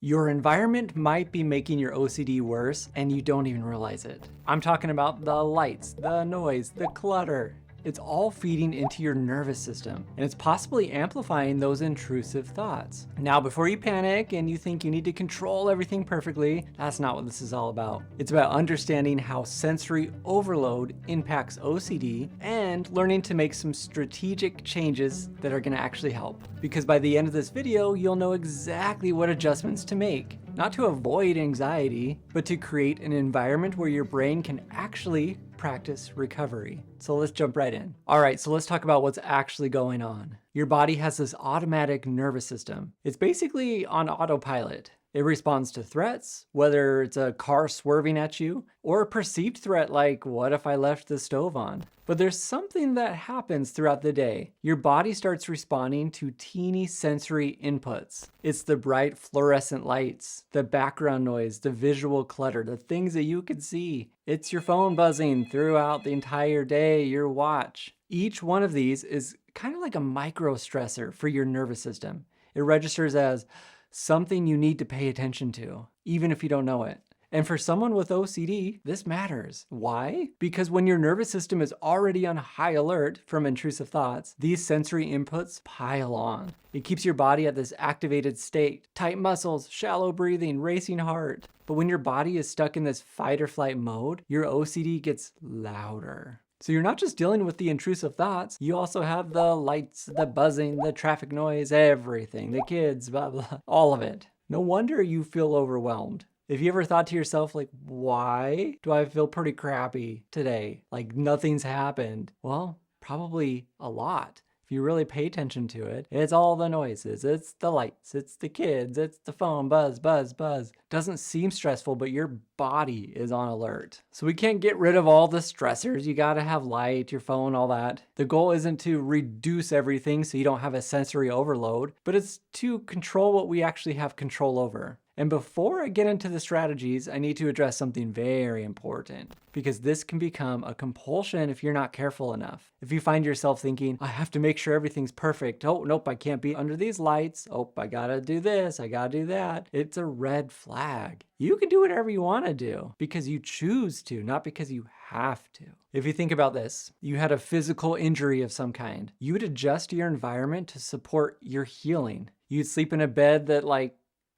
Your environment might be making your OCD worse and you don't even realize it. I'm talking about the lights, the noise, the clutter. It's all feeding into your nervous system, and it's possibly amplifying those intrusive thoughts. Now, before you panic and you think you need to control everything perfectly, that's not what this is all about. It's about understanding how sensory overload impacts OCD and learning to make some strategic changes that are going to actually help. Because by the end of this video, you'll know exactly what adjustments to make. Not to avoid anxiety, but to create an environment where your brain can actually practice recovery. So let's jump right in. All right, so let's talk about what's actually going on. Your body has this automatic nervous system. It's basically on autopilot. It responds to threats, whether it's a car swerving at you, or a perceived threat like, what if I left the stove on? But there's something that happens throughout the day. Your body starts responding to teeny sensory inputs. It's the bright fluorescent lights, the background noise, the visual clutter, the things that you can see. It's your phone buzzing throughout the entire day, your watch. Each one of these is kind of like a micro stressor for your nervous system. It registers as something you need to pay attention to, even if you don't know it. And for someone with OCD, this matters. Why? Because when your nervous system is already on high alert from intrusive thoughts, these sensory inputs pile on. It keeps your body at this activated state, tight muscles, shallow breathing, racing heart. But when your body is stuck in this fight or flight mode, your OCD gets louder. So you're not just dealing with the intrusive thoughts, you also have the lights, the buzzing, the traffic noise, everything, the kids, blah, blah, all of it. No wonder you feel overwhelmed. Have you ever thought to yourself, like, why do I feel pretty crappy today? Like nothing's happened. Well, probably a lot. If you really pay attention to it, it's all the noises, it's the lights, it's the kids, it's the phone, buzz, buzz, buzz. Doesn't seem stressful, but your body is on alert. So we can't get rid of all the stressors. You gotta have light, your phone, all that. The goal isn't to reduce everything so you don't have a sensory overload, but it's to control what we actually have control over. And before I get into the strategies, I need to address something very important, because this can become a compulsion if you're not careful enough. If you find yourself thinking, I have to make sure everything's perfect. Oh, nope, I can't be under these lights. Oh, I gotta do this, I gotta do that. It's a red flag. You can do whatever you wanna do because you choose to, not because you have to. If you think about this, you had a physical injury of some kind. You would adjust your environment to support your healing. You'd sleep in a bed that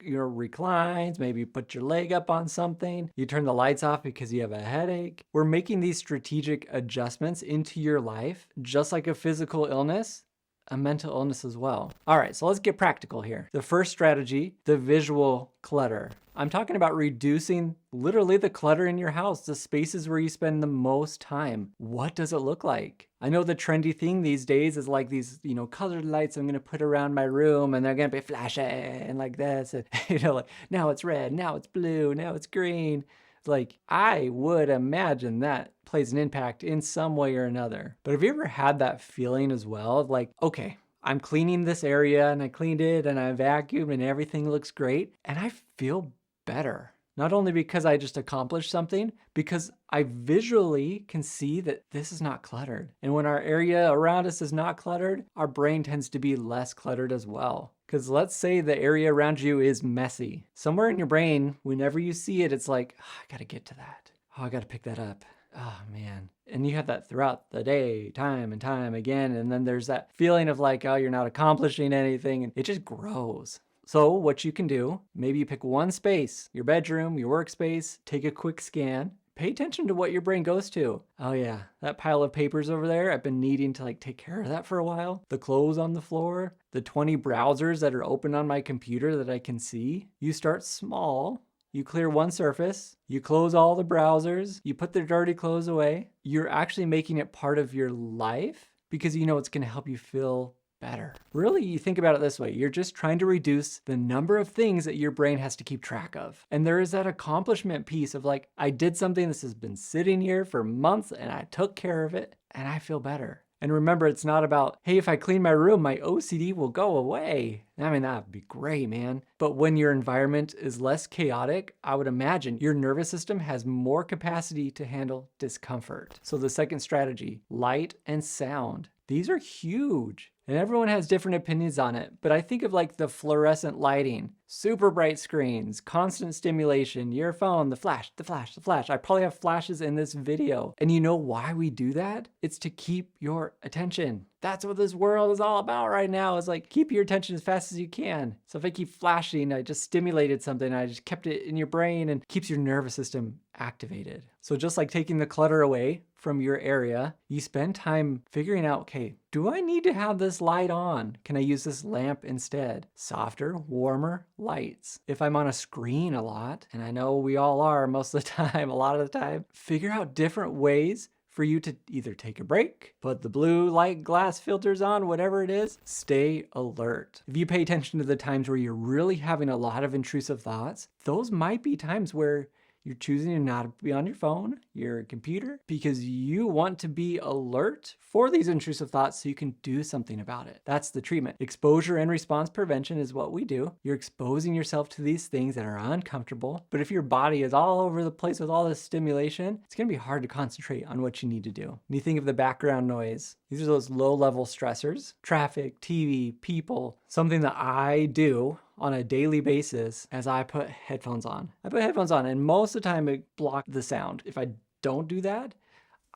reclines, maybe put your leg up on something. You turn the lights off because you have a headache. We're making these strategic adjustments into your life, just like a physical illness, a mental illness as well. All right, so let's get practical here. The first strategy, the visual clutter. I'm talking about reducing literally the clutter in your house, the spaces where you spend the most time. What does it look like? I know the trendy thing these days is like these, colored lights I'm gonna put around my room, and they're gonna be flashing like this. And, like now it's red, now it's blue, now it's green. Like, I would imagine that plays an impact in some way or another. But have you ever had that feeling as well of like, okay, I'm cleaning this area and I cleaned it and I vacuumed and everything looks great and I feel better. Not only because I just accomplished something, because I visually can see that this is not cluttered. And when our area around us is not cluttered, our brain tends to be less cluttered as well. Because let's say the area around you is messy. Somewhere in your brain, whenever you see it, it's like, oh, I gotta get to that. Oh, I gotta pick that up. Oh man. And you have that throughout the day, time and time again. And then there's that feeling of like, oh, you're not accomplishing anything. And it just grows. So what you can do, maybe you pick one space, your bedroom, your workspace, take a quick scan. Pay attention to what your brain goes to. Oh yeah, that pile of papers over there, I've been needing to take care of that for a while. The clothes on the floor, the 20 browsers that are open on my computer that I can see. You start small, you clear one surface, you close all the browsers, you put the dirty clothes away. You're actually making it part of your life because you know it's gonna help you feel better. Really, you think about it this way, you're just trying to reduce the number of things that your brain has to keep track of. And there is that accomplishment piece of like, I did something, this has been sitting here for months and I took care of it and I feel better. And remember, it's not about, hey, if I clean my room, my OCD will go away. I mean, that'd be great, man. But when your environment is less chaotic, I would imagine your nervous system has more capacity to handle discomfort. So the second strategy, light and sound. These are huge. And everyone has different opinions on it, but I think of like the fluorescent lighting. Super bright screens, constant stimulation, your phone, the flash, the flash, the flash. I probably have flashes in this video. And you know why we do that? It's to keep your attention. That's what this world is all about right now, is like keep your attention as fast as you can. So if I keep flashing, I just stimulated something, I just kept it in your brain and keeps your nervous system activated. So just like taking the clutter away from your area, you spend time figuring out, okay, do I need to have this light on? Can I use this lamp instead? Softer, warmer lights. If I'm on a screen a lot, and I know we all are most of the time, a lot of the time, figure out different ways for you to either take a break, put the blue light glass filters on, whatever it is, stay alert. If you pay attention to the times where you're really having a lot of intrusive thoughts, those might be times where you're choosing to not be on your phone, your computer, because you want to be alert for these intrusive thoughts so you can do something about it. That's the treatment. Exposure and response prevention is what we do. You're exposing yourself to these things that are uncomfortable, but if your body is all over the place with all this stimulation, it's gonna be hard to concentrate on what you need to do. When you think of the background noise, these are those low-level stressors, traffic, TV, people, something that I do on a daily basis as I put headphones on. I put headphones on and most of the time it blocks the sound. If I don't do that,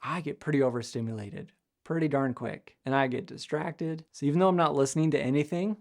I get pretty overstimulated pretty darn quick and I get distracted. So even though I'm not listening to anything,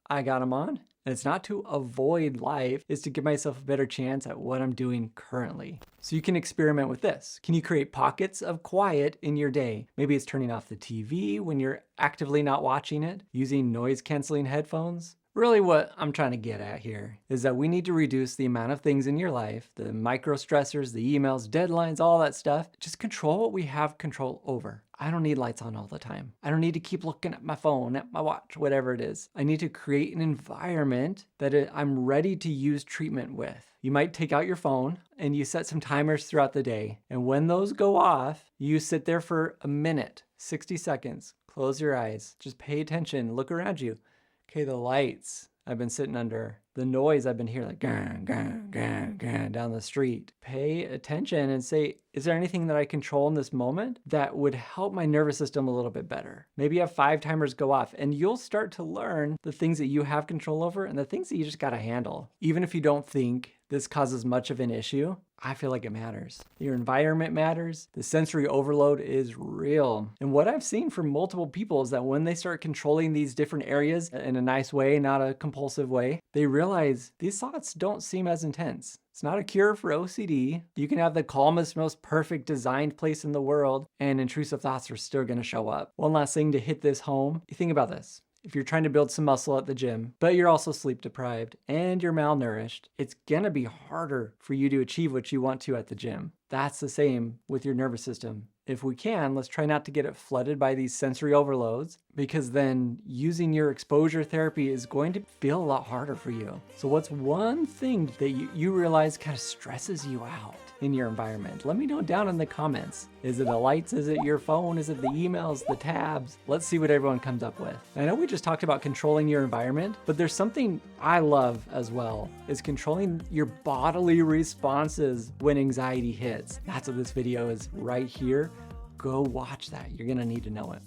I got them on. And it's not to avoid life, it's to give myself a better chance at what I'm doing currently. So you can experiment with this. Can you create pockets of quiet in your day? Maybe it's turning off the TV when you're actively not watching it, using noise canceling headphones. Really what I'm trying to get at here is that we need to reduce the amount of things in your life, the micro stressors, the emails, deadlines, all that stuff. Just control what we have control over. I don't need lights on all the time. I don't need to keep looking at my phone, at my watch, whatever it is. I need to create an environment that I'm ready to use treatment with. You might take out your phone and you set some timers throughout the day. And when those go off, you sit there for a minute, 60 seconds, close your eyes, just pay attention, look around you. Okay, the lights I've been sitting under, the noise I've been hearing, like gang, gang, gang, gang, down the street. Pay attention and say, is there anything that I control in this moment that would help my nervous system a little bit better? Maybe you have 5 timers go off and you'll start to learn the things that you have control over and the things that you just gotta handle. Even if you don't think this causes much of an issue, I feel like it matters. Your environment matters. The sensory overload is real. And what I've seen from multiple people is that when they start controlling these different areas in a nice way, not a compulsive way, they realize these thoughts don't seem as intense. It's not a cure for OCD. You can have the calmest, most perfect designed place in the world and intrusive thoughts are still gonna show up. One last thing to hit this home, you think about this. If you're trying to build some muscle at the gym, but you're also sleep deprived and you're malnourished, it's gonna be harder for you to achieve what you want to at the gym. That's the same with your nervous system. If we can, let's try not to get it flooded by these sensory overloads, because then using your exposure therapy is going to feel a lot harder for you. So what's one thing that you realize kind of stresses you out in your environment? Let me know down in the comments. Is it the lights? Is it your phone? Is it the emails, the tabs? Let's see what everyone comes up with. I know we just talked about controlling your environment, but there's something I love as well, is controlling your bodily responses when anxiety hits. That's what this video is right here. Go watch that. You're gonna need to know it.